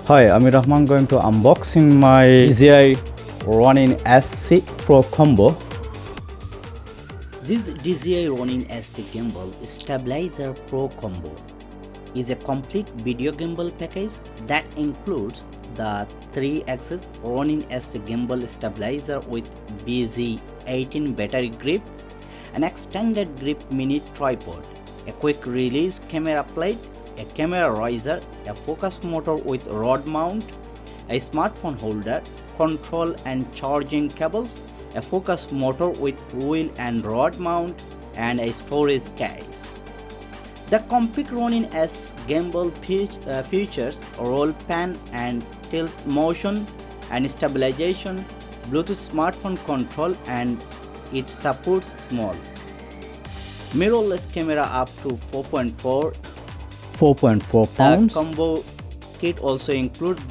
Hi, I'm Rahman going to unboxing my DJI Ronin-SC Pro Combo. This DJI Ronin-SC Gimbal Stabilizer Pro Combo is a complete video gimbal package that includes the 3-axis Ronin-SC Gimbal Stabilizer with BZ18 battery grip, an extended grip mini tripod, a quick release camera plate, a camera riser, a focus motor with rod mount, a smartphone holder, control and charging cables, a focus motor with wheel and rod mount, and a storage case. The complete Ronin-S gimbal features roll pan and tilt motion and stabilization, Bluetooth smartphone control, and it supports small mirrorless camera up to 4.4 pounds. The combo kit also includes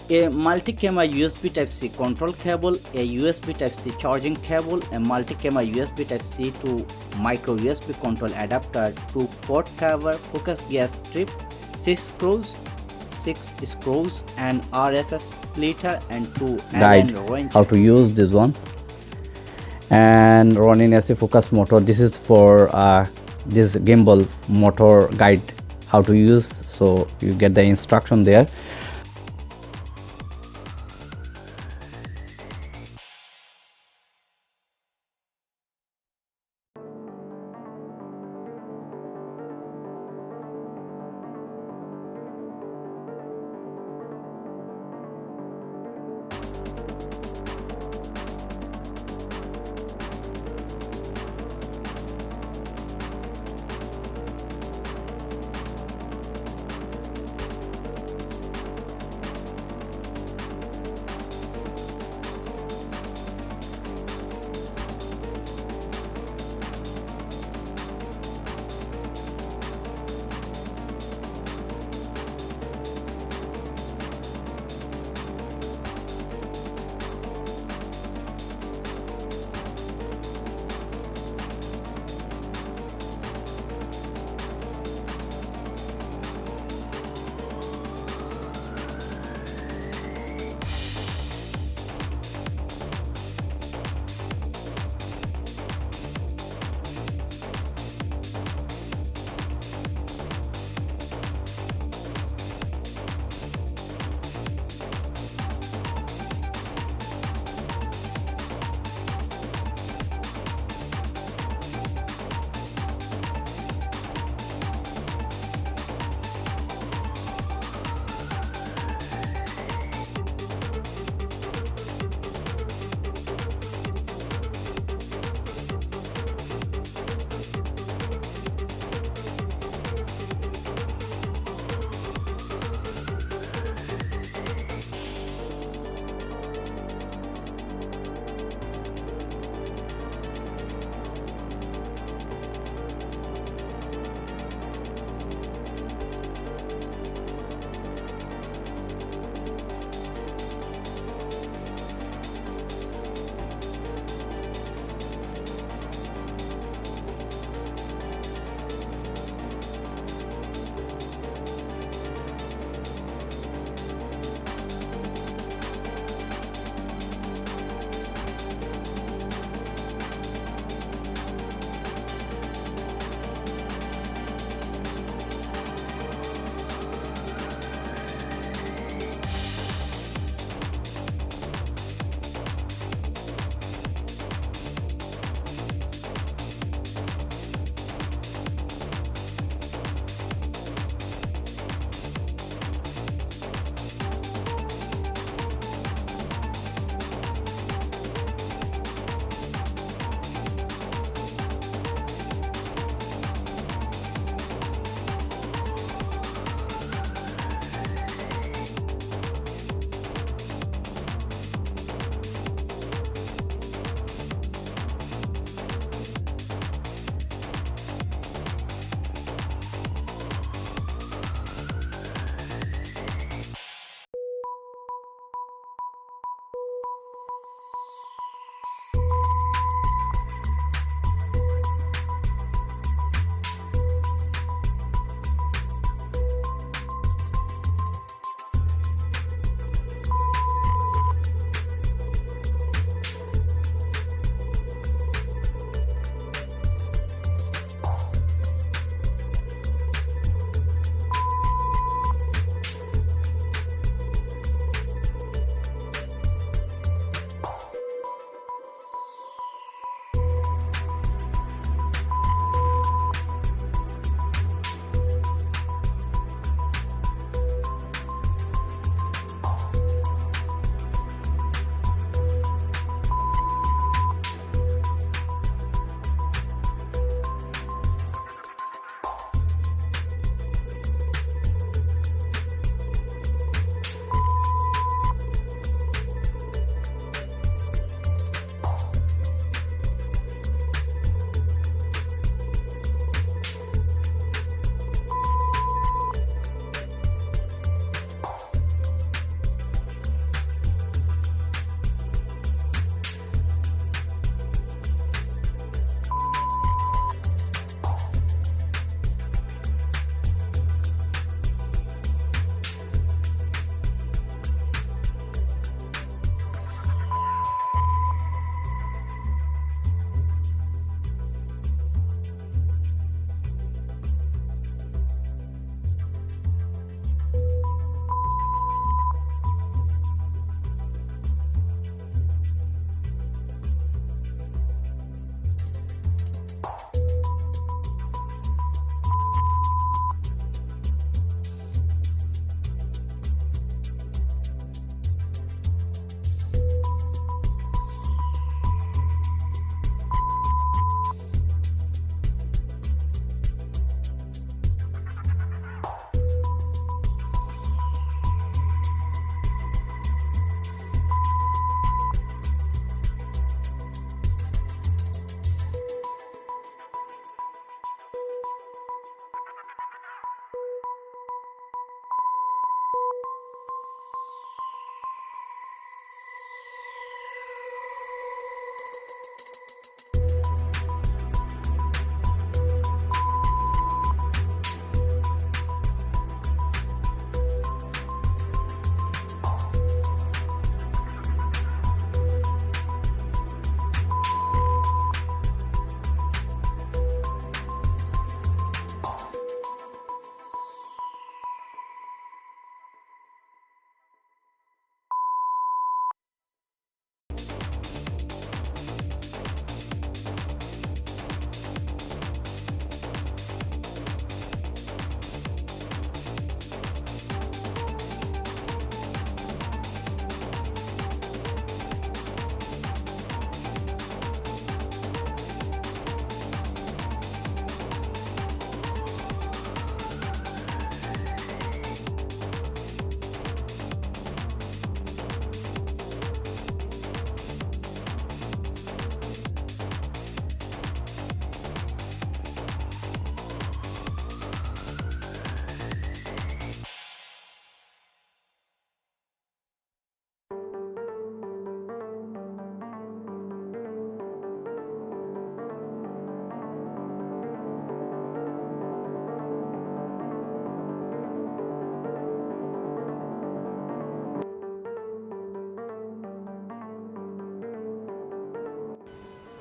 a multi-camera USB Type-C control cable, a USB Type-C charging cable, a multi-camera USB Type-C to micro USB control adapter, 2-port cover, focus gas strip, 6 screws, and RSS splitter, and 2 Guide Allen wrench. How to use this one. And Ronin-SC focus motor. This is for this gimbal motor guide how to use. So you get the instruction there.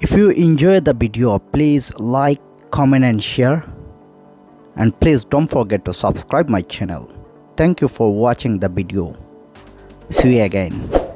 If you enjoyed the video, please like, comment and share. And please don't forget to subscribe my channel. Thank you for watching the video. See you again.